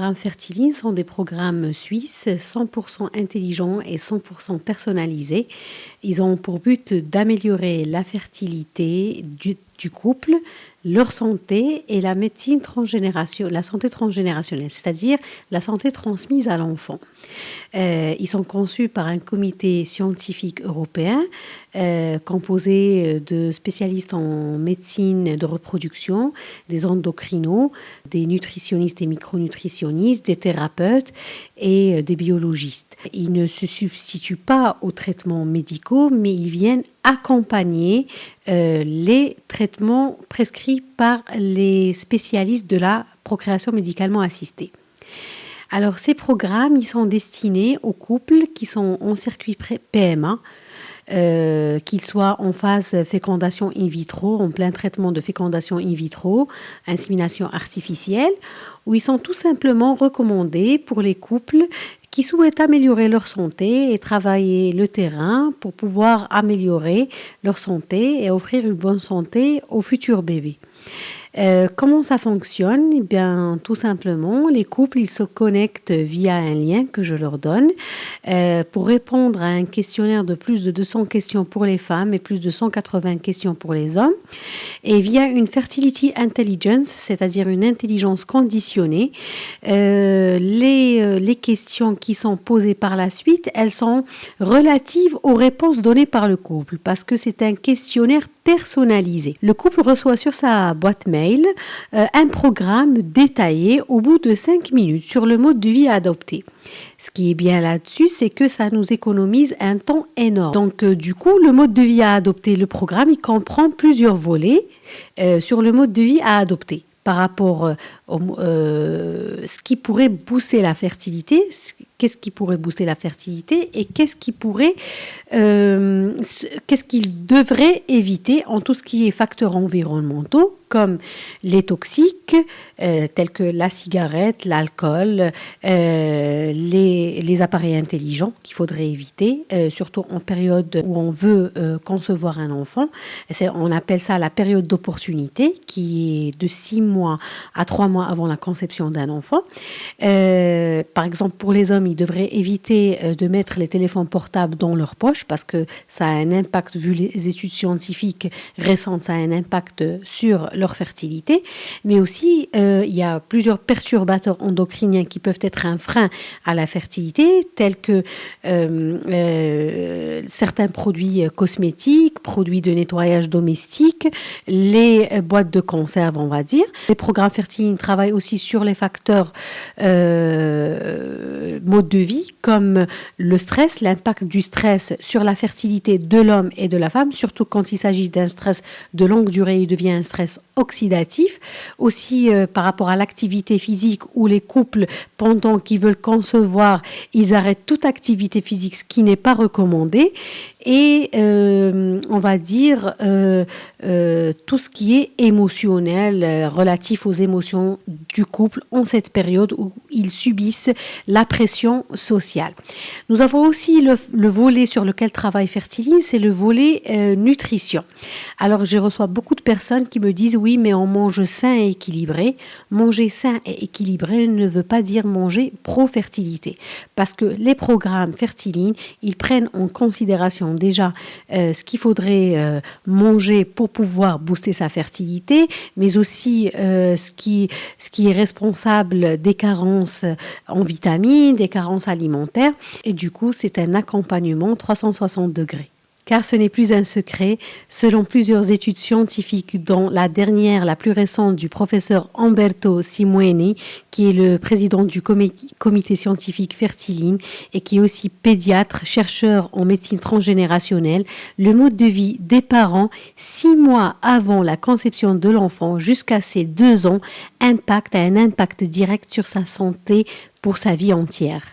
programmes Fertiline sont des programmes suisses, 100% intelligents et 100% personnalisés. Ils ont pour but d'améliorer la fertilité du couple, leur santé et la la santé transgénérationnelle, c'est-à-dire la santé transmise à l'enfant. Ils sont conçus par un comité scientifique européen composé de spécialistes en médecine de reproduction, des endocrinos, des nutritionnistes et micronutritionnistes, des thérapeutes et des biologistes. Ils ne se substituent pas aux traitements médicaux, mais ils viennent accompagner les traitements prescrits par les spécialistes de la procréation médicalement assistée. Alors, ces programmes, ils sont destinés aux couples qui sont en circuit PMA, qu'ils soient en phase fécondation in vitro, en plein traitement de fécondation in vitro, insémination artificielle, où ils sont tout simplement recommandés pour les couples qui souhaitent améliorer leur santé et travailler le terrain pour pouvoir améliorer leur santé et offrir une bonne santé aux futurs bébés. Comment ça fonctionne? Eh bien, tout simplement, les couples, ils se connectent via un lien que je leur donne pour répondre à un questionnaire de plus de 200 questions pour les femmes et plus de 180 questions pour les hommes. Et via une fertility intelligence, c'est-à-dire une intelligence conditionnée, les questions qui sont posées par la suite, elles sont relatives aux réponses données par le couple parce que c'est un questionnaire personnalisé. Le couple reçoit sur sa boîte mail un programme détaillé au bout de 5 minutes sur le mode de vie à adopter. Ce qui est bien là-dessus, c'est que ça nous économise un temps énorme. Donc, du coup, le mode de vie à adopter, le programme, il comprend plusieurs volets sur le mode de vie à adopter par rapport à ce qui pourrait booster la fertilité, qu'est-ce qui pourrait booster la fertilité et qu'est-ce qu'il devrait éviter en tout ce qui est facteurs environnementaux comme les toxiques tels que la cigarette, l'alcool, les appareils intelligents qu'il faudrait éviter, surtout en période où on veut concevoir un enfant. On appelle ça la période d'opportunité qui est de 6 mois à 3 mois avant la conception d'un enfant. Par exemple, pour les hommes, ils devraient éviter de mettre les téléphones portables dans leur poche parce que ça a un impact, vu les études scientifiques récentes, ça a un impact sur leur fertilité. Mais aussi, il y a plusieurs perturbateurs endocriniens qui peuvent être un frein à la fertilité, tels que certains produits cosmétiques, produits de nettoyage domestique, les boîtes de conserve, on va dire. Les programmes Fertiline travaillent aussi sur les facteurs mode de vie, comme le stress, l'impact du stress sur la fertilité de l'homme et de la femme, surtout quand il s'agit d'un stress de longue durée, il devient un stress oxydatif. Aussi, par rapport à l'activité physique, où les couples, pendant qu'ils veulent concevoir, ils arrêtent toute activité physique, ce qui n'est pas recommandé. Et on va dire tout ce qui est émotionnel, relatif aux émotions du couple en cette période où ils subissent la pression sociale. Nous avons aussi le volet sur lequel travaille Fertiline, c'est le volet nutrition. Alors, je reçois beaucoup de personnes qui me disent « Oui, mais on mange sain et équilibré ». Manger sain et équilibré ne veut pas dire manger pro-fertilité. Parce que les programmes Fertiline, ils prennent en considération déjà ce qu'il faudrait manger pour pouvoir booster sa fertilité, mais aussi ce qui est responsable des carences en vitamines, des carences alimentaires. Et du coup, c'est un accompagnement 360 degrés. Car ce n'est plus un secret, selon plusieurs études scientifiques, dont la dernière, la plus récente, du professeur Umberto Simueni, qui est le président du comité scientifique Fertiline et qui est aussi pédiatre, chercheur en médecine transgénérationnelle, le mode de vie des parents 6 mois avant la conception de l'enfant jusqu'à ses 2 ans a un impact direct sur sa santé pour sa vie entière.